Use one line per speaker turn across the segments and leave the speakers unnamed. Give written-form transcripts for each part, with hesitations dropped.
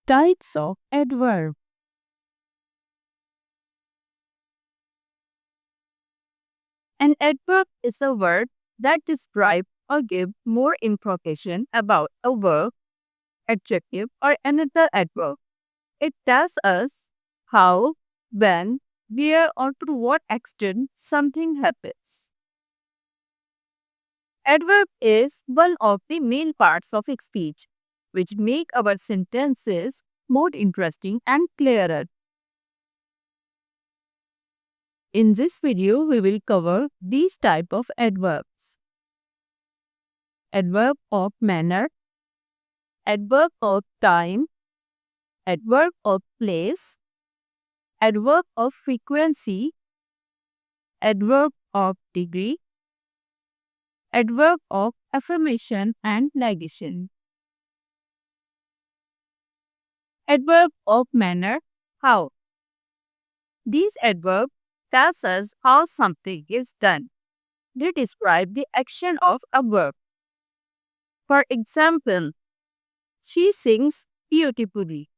Types of adverb. An adverb is a word that describes or gives more information about a verb, adjective, or another adverb. It tells us how, when, where, or to what extent something happens. Adverb is one of the main parts of speech, which make our sentences more interesting and clearer. In this video, we will cover these type of adverbs. Adverb of manner, adverb of time, adverb of place, adverb of frequency, adverb of degree, adverb of affirmation and negation. Adverb of manner, how. These adverbs tells us how something is done. They describe the action of a verb. For example, she sings beautifully.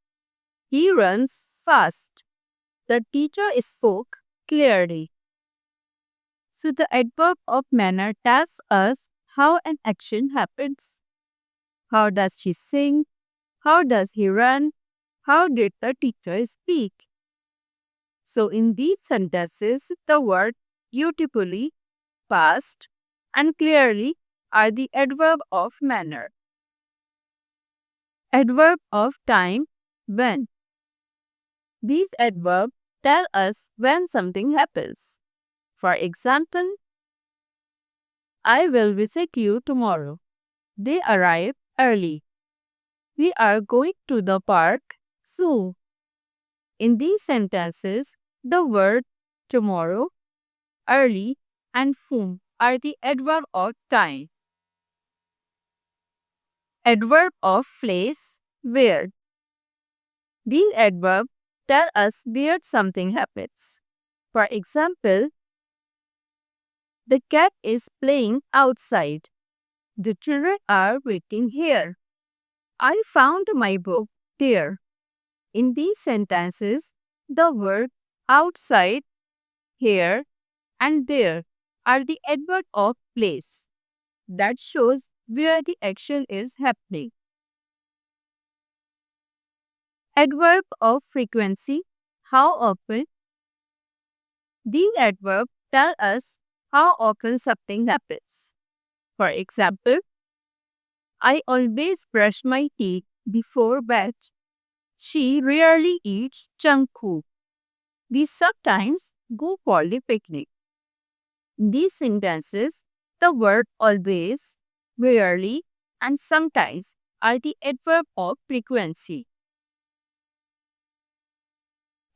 He runs fast. The teacher spoke clearly. So the adverb of manner tells us how an action happens. How does she sing? How does he run? How did the teacher speak? So in these sentences, the word beautifully, fast, and clearly are the adverb of manner. Adverb of time, when. These adverbs tell us when something happens. For example, I will visit you tomorrow. They arrive early. We are going to the park soon. In these sentences, the word tomorrow, early, and soon are the adverb of time. Adverb of place, where. These adverbs tell us where something happens. For example, the cat is playing outside. The children are waiting here. I found my book there. In these sentences, the word outside, here, and there are the adverb of place that shows where the action is happening. Adverb of frequency, how often. These adverbs tell us how often something happens. For example, I always brush my teeth before bed. She rarely eats junk food. They sometimes go for the picnic. In these sentences, the word always, rarely, and sometimes are the adverb of frequency.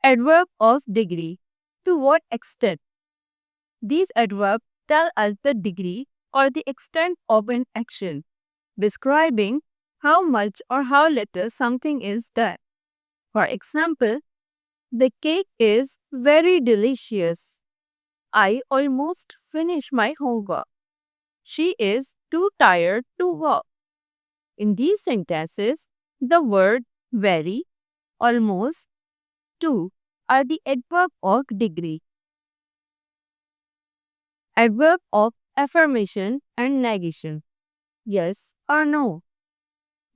Adverb of degree, to what extent. These adverbs tell us the degree or the extent of an action, describing how much or how little something is done. For example, the cake is very delicious. I almost finished my homework. She is too tired to walk. In these sentences, the word very, almost, too are the adverb of degree. Adverb of affirmation and negation. Yes or no.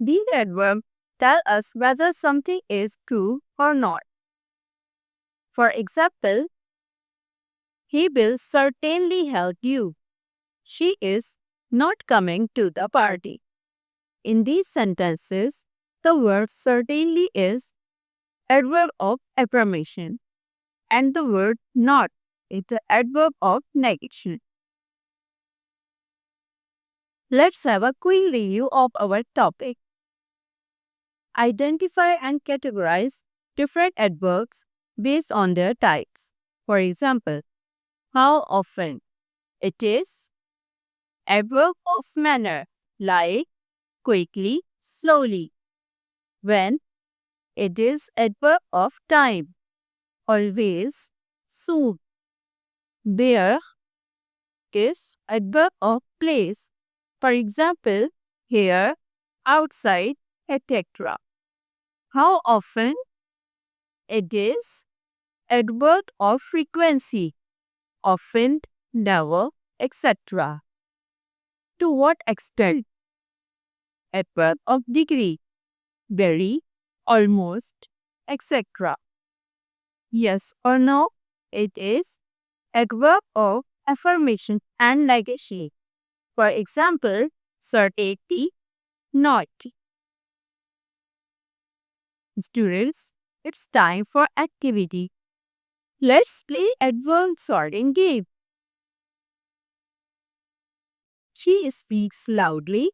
These adverbs tell us whether something is true or not. For example, he will certainly help you. She is not coming to the party. In these sentences, the word certainly is adverb of affirmation and the word not is the adverb of negation. Let's have a quick review of our topic. Identify and categorize different adverbs based on their types. For example, how often? It is adverb of manner, like quickly, slowly. When? It is adverb of time, always, soon. There is adverb of place. For example, here, outside, etc. How often? It is adverb of frequency. Often, never, etc. To what extent? Adverb of degree. Very, almost, etc. Yes or no? It is adverb of affirmation and negation. For example, certainty, not. Students, it's time for activity. Let's play adverb sorting game. She speaks loudly.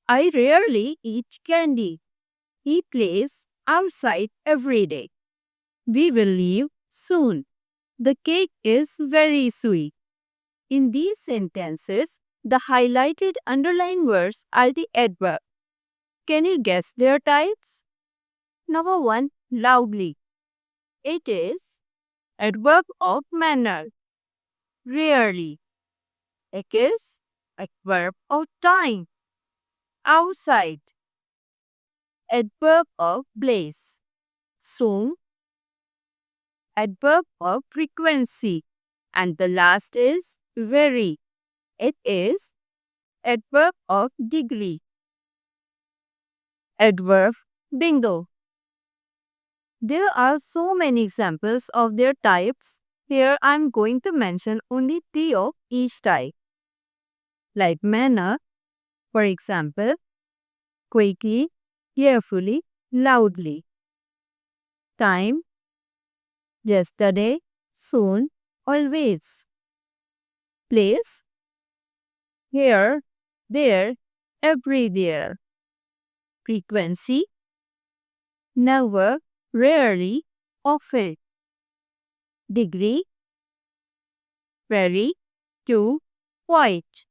I rarely eat candy. He plays outside every day. We will leave soon. The cake is very sweet. In these sentences, the highlighted underlined words are the adverb. Can you guess their types? Number 1, loudly. It is adverb of manner. Rarely. It is adverb of time. Outside. Adverb of place. Soon. Adverb of frequency. And the last is very. It is adverb of degree. Adverb bingo. There are so many examples of their types. Here I am going to mention only 3 of each type. Like manner, for example, quickly, carefully, loudly. Time, yesterday, soon, always. Place, here, there, everywhere. Frequency, never, rarely, often. Degree, very, to, quite.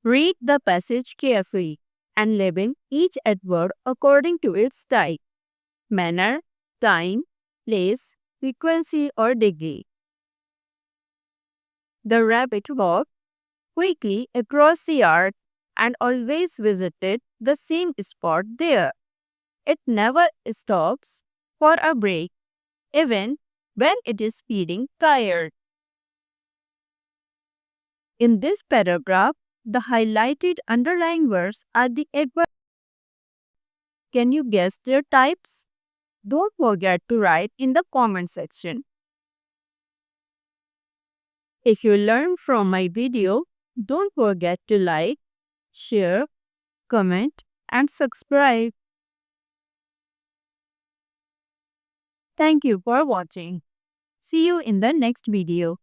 Read the passage carefully and label each adverb according to its type, manner, time, place, frequency, or degree. The rabbit walked quickly across the yard and always visited the same spot there. It never stops for a break, even when it is feeling tired. In this paragraph, the highlighted underlying words are the adverb. Can you guess their types? Don't forget to write in the comment section. If you learned from my video, don't forget to like, share, comment, and subscribe. Thank you for watching. See you in the next video.